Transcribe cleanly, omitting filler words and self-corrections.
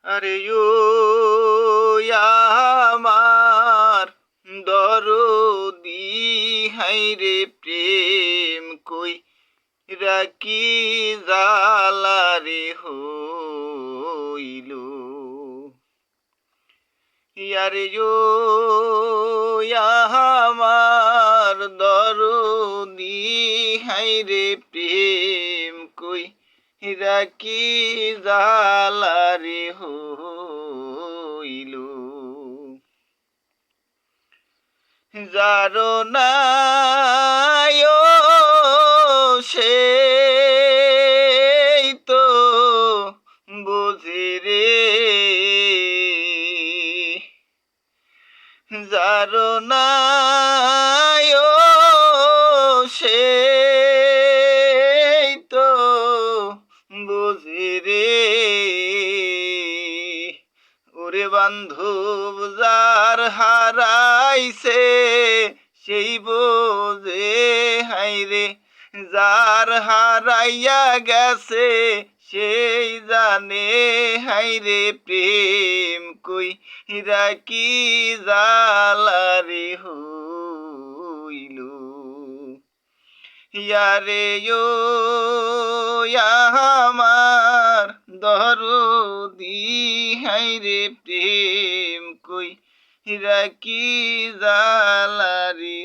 আরে ও আমার দরদি হাইরে প্রেম কই রাখি জালারে হইল আরে ও আমার দরদি হাইরে প্রেম কই রাখি জালারে হইল যারো নাই সে তো বুঝি রে যারো নাই সে তো বুঝি রে ওরে বান্ধব যার হারাইছে সেই বোঝে হাইরে যার হারাইয়া গেছে সেই জানে হাইরে প্রেম কই রাখি জালারে হইল ইয়ারে ও আমার দরদি হাইরে প্রেম কই রাখি জালারে